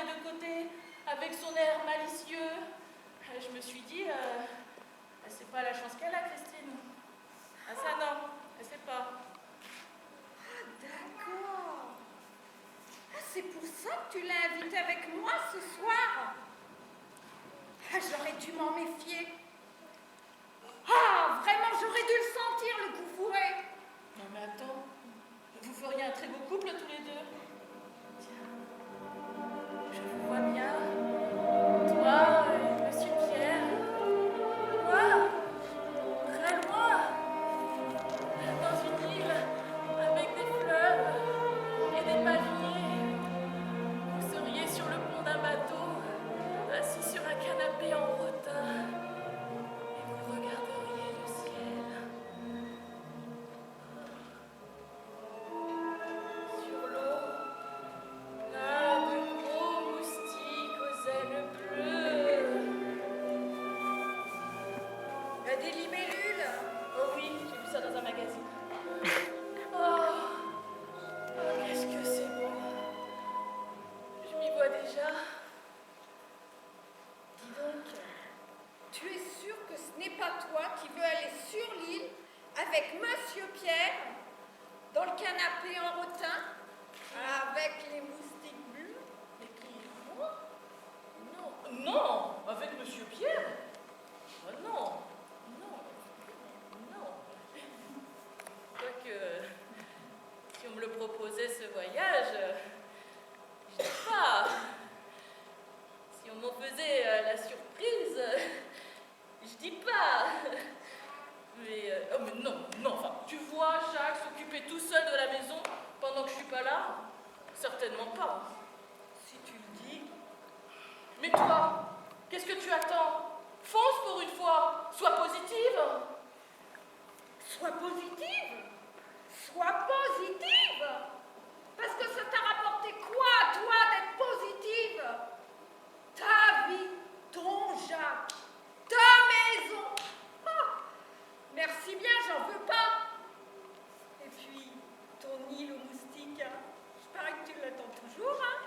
regardé de côté avec son air malicieux. Je me suis dit, c'est pas la chance qu'elle a, Christine. Ah ça non, elle sait pas. Ah d'accord. Ah, c'est pour ça que tu l'as invitée avec moi ce soir. Ah, j'aurais dû m'en méfier. Ah, vraiment, j'aurais dû le sentir, le coup fourré. Non mais attends, vous feriez un très beau couple tous les deux. Tiens, je vous vois bien, toi et Monsieur Pierre, moi, très loin, dans une île avec des fleuves et des palmiers. Vous seriez sur le pont d'un bateau, assis sur un canapé en rotin, et vous regarderiez le ciel. Sur l'eau, plein de gros moustiques aux ailes bleues. Il y a des libellules. Oh oui, j'ai vu ça dans un magazine. Oh, qu'est-ce que c'est beau. Je m'y vois déjà. Dis donc, tu es sûr que ce n'est pas toi qui veux aller sur l'île avec Monsieur Pierre dans le canapé en rotin avec les moustiques bleus? Mais qui? Moi? Non. Non, avec Monsieur Pierre? Ah non. Non. Quoique, si on me le proposait ce voyage, je sais pas. Si on m'en faisait la surprise, je dis pas. Mais, oh mais non, enfin, tu vois Jacques s'occuper tout seul de la maison pendant que je suis pas là? Certainement pas. Si tu le dis. Mais toi, qu'est-ce que tu attends? Fonce pour une fois, sois positive. Sois positive. Sois positive. Parce que ça t'a rapporté quoi, toi, d'être positive? Ta vie, ton Jacques, ta maison. Ah, merci bien, j'en veux pas. Et puis, ton île aux moustiques, hein. Je parie que tu l'attends toujours, hein.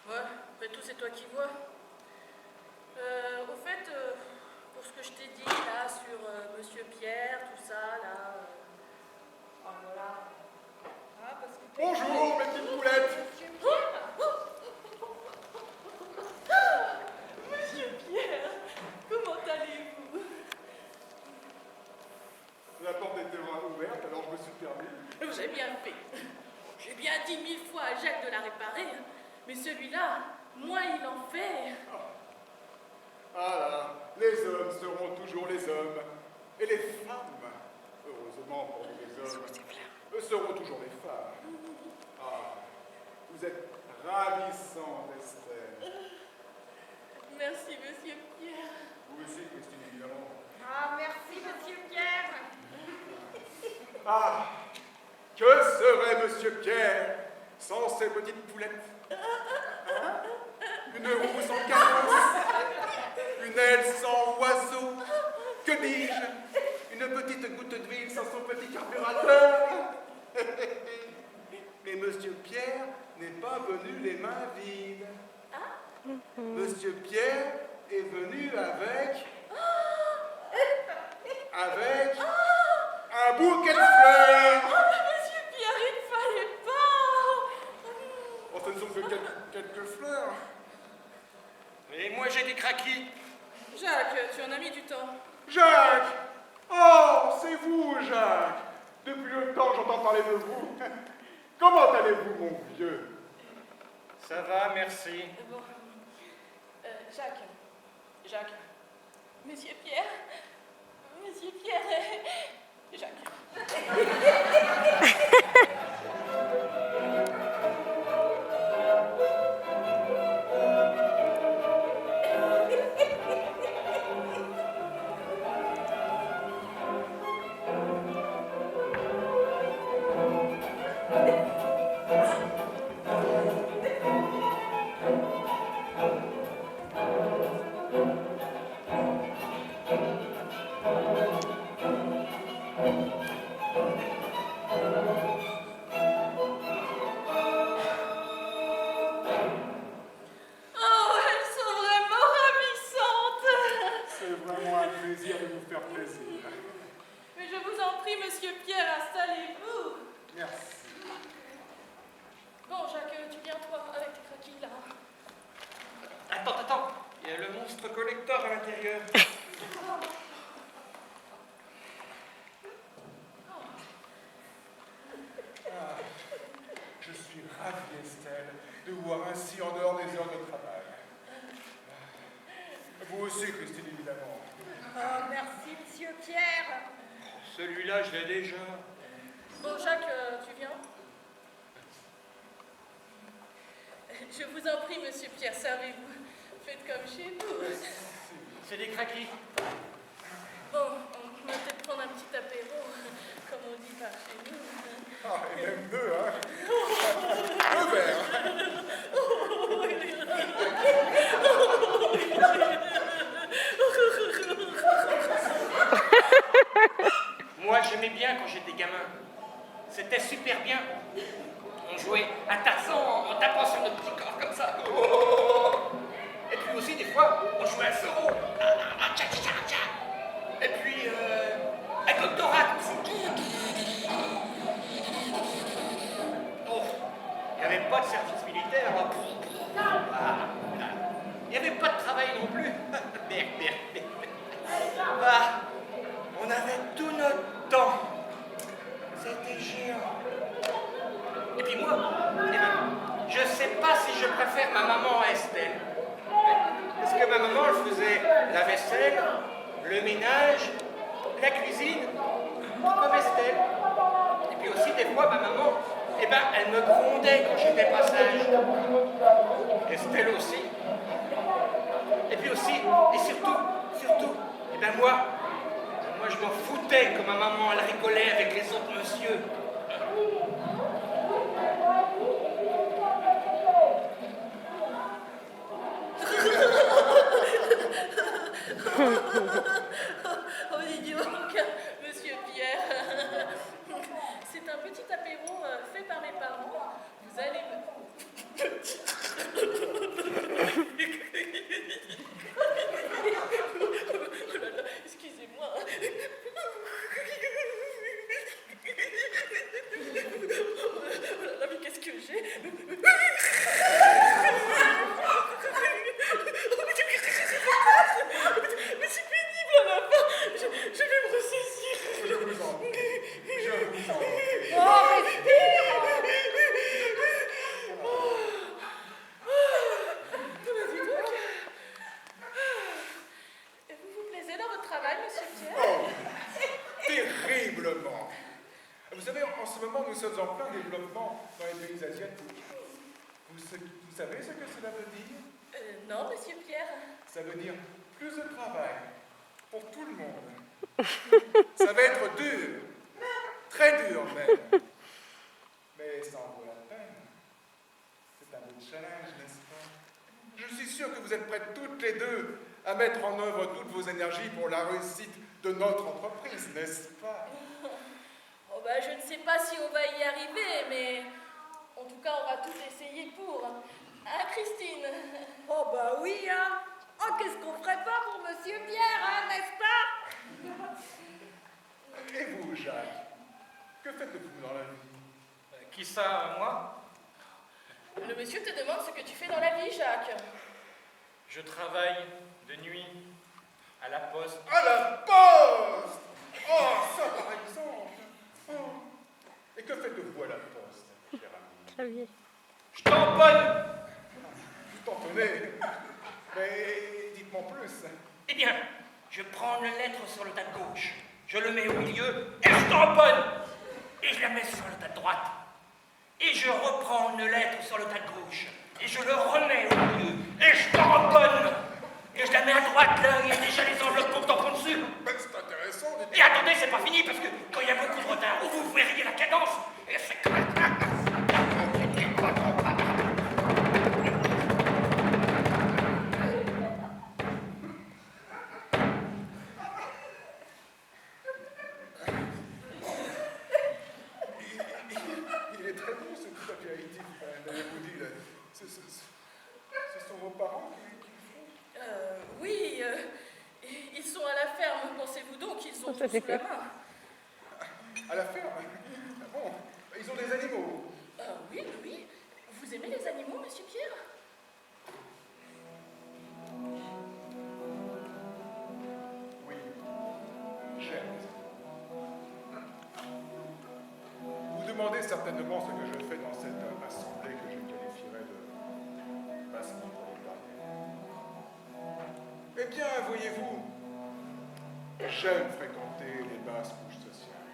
Ouais, après tout, c'est toi qui vois. Au fait, pour ce que je t'ai dit là sur Monsieur Pierre, tout ça, là. Voilà. Ah, parce que Bonjour, mes petites poulettes. Monsieur Pierre. Monsieur Pierre, comment allez-vous? La porte était ouverte, alors je me suis permis. J'ai bien fait. J'ai bien dit 1000 fois à Jacques de la réparer, mais celui-là, moins il en fait. Ah là, les hommes seront toujours les hommes. Et les femmes, heureusement pour nous les hommes, seront toujours les femmes. Ah, vous êtes ravissante, Estelle. Merci, Monsieur Pierre. Vous aussi, Christine, évidemment. Ah, merci, Monsieur Pierre. Ah, que serait Monsieur Pierre sans ces petites poulettes? Hein? Une roue sans carrosse, une aile sans oiseau, que dis-je? Une petite goutte d'huile sans son petit carburateur. Mais Monsieur Pierre n'est pas venu les mains vides. Monsieur Pierre est venu avec un bouquet de fleurs. Monsieur Pierre, il ne fallait pas. Oh, ce ne sont que quelques fleurs. Et moi j'ai des craquis. Jacques, tu en as mis du temps. Jacques! Oh, c'est vous, Jacques! Depuis le temps que j'entends parler de vous. Comment allez-vous, mon vieux? Ça va, merci. Bon. Jacques. Monsieur Pierre et Jacques. l'intérieur. Ah, je suis ravi, Estelle, de vous voir ainsi en dehors des heures de travail. Vous aussi, Christine, évidemment. Oh, merci, monsieur Pierre. Celui-là, je l'ai déjà. Bon, Jacques, tu viens? Je vous en prie, monsieur Pierre, servez-vous. Faites comme chez vous. C'est des craquis. Bon, on va peut-être prendre un petit apéro, comme on dit par chez nous. Ah, et même deux, hein. Deux verres. Moi, j'aimais bien quand j'étais gamin. C'était super bien. On jouait à Tarzan en tapant sur notre petit corps comme ça. Et puis aussi, des fois, on jouait à Zorro. Et puis, à Goldorak aussi. Oh, il n'y avait pas de service militaire. Il n'y avait pas de travail non plus. Bah, on avait tout notre temps. C'était géant. Et puis moi, je sais pas si je préfère ma maman à Estelle. Parce que ma maman, elle faisait la vaisselle, le ménage, la cuisine, comme Estelle. Et puis aussi, des fois, ma maman, elle me grondait quand j'étais pas sage. Estelle aussi. Et puis aussi, et surtout, moi, je m'en foutais quand ma maman, elle rigolait avec les autres messieurs. Oh, dis donc, monsieur Pierre, c'est un petit apéro fait par mes parents. Vous allez Oh là là, excusez-moi. Oh là là, mais qu'est-ce que j'ai? Mais c'est pénible à la fin. Je vais me ressaisir. Je vous en prie. Oh, respire. Dis donc. Vous vous plaisez dans votre travail, monsieur Pierre? Oh, terriblement. Vous savez, en ce moment, nous sommes en plein développement dans les pays asiatiques. Vous savez ce que cela veut dire? Non, monsieur Pierre. Ça veut dire plus de travail pour tout le monde. Ça va être dur, très dur même. Mais ça en vaut la peine. C'est un beau challenge, n'est-ce pas? Je suis sûr que vous êtes prêtes toutes les deux à mettre en œuvre toutes vos énergies pour la réussite de notre entreprise, n'est-ce pas? Oh bah, je ne sais pas si on va y arriver, mais en tout cas, on va tout essayer pour. Hein, Christine? Oh, bah oui, hein. Oh, qu'est-ce qu'on ferait pas pour monsieur Pierre, hein, n'est-ce pas? Et vous, Jacques, que faites-vous dans la vie? Qui ça, moi? Le monsieur te demande ce que tu fais dans la vie, Jacques. Je travaille de nuit à la poste. À la poste! Oh, ça par exemple! Oh. Et que faites-vous à la poste, cher ami? Je tamponne. Vous tentonnez, mais dites-moi plus. Eh bien, je prends une lettre sur le tas de gauche, je le mets au milieu et je tamponne. Et je la mets sur le tas de droite. Et je reprends une lettre sur le tas de gauche et je le remets au milieu et je tamponne. Et je la mets à droite, là, il y a déjà les enveloppes pour tampon dessus. Ben, c'est intéressant. Et attendez, c'est pas fini, parce que quand il y a beaucoup de retard, vous verriez la cadence, et c'est comme Il est très bon, ce petit apéritif, vous dit. Ce sont vos parents qui le font? Oui, ils sont à la ferme, pensez-vous donc, ils ont tout sous la main. À la ferme? Bon, ils ont des animaux. Oui, oui. Vous aimez les animaux, monsieur Pierre? demandé certainement ce que je fais dans cette assemblée que je qualifierais de bassement prolétarienne. Eh bien, voyez-vous, j'aime fréquenter les basses couches sociales.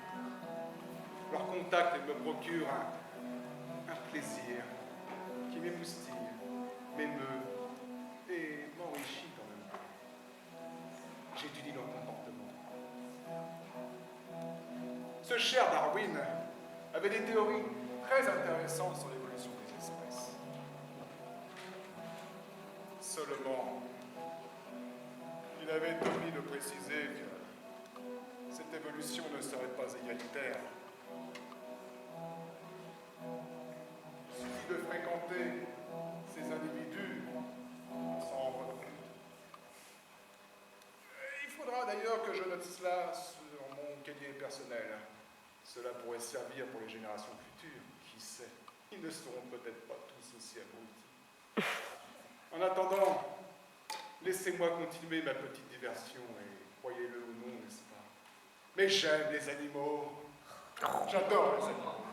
Leur contact me procure un plaisir qui m'émoustille, m'émeut et m'enrichit en même temps. J'étudie leur comportement. Ce cher Darwin avait des théories très intéressantes sur l'évolution des espèces. Seulement, il avait omis de préciser que cette évolution ne serait pas égalitaire. Il suffit de fréquenter ces individus pour s'en rendre compte. Il faudra d'ailleurs que je note cela sur mon cahier personnel. Cela pourrait servir pour les générations futures. Qui sait? Ils ne seront peut-être pas tous aussi abrutis. En attendant, laissez-moi continuer ma petite diversion et croyez-le ou non, n'est-ce pas? Mais j'aime les animaux. J'adore les animaux.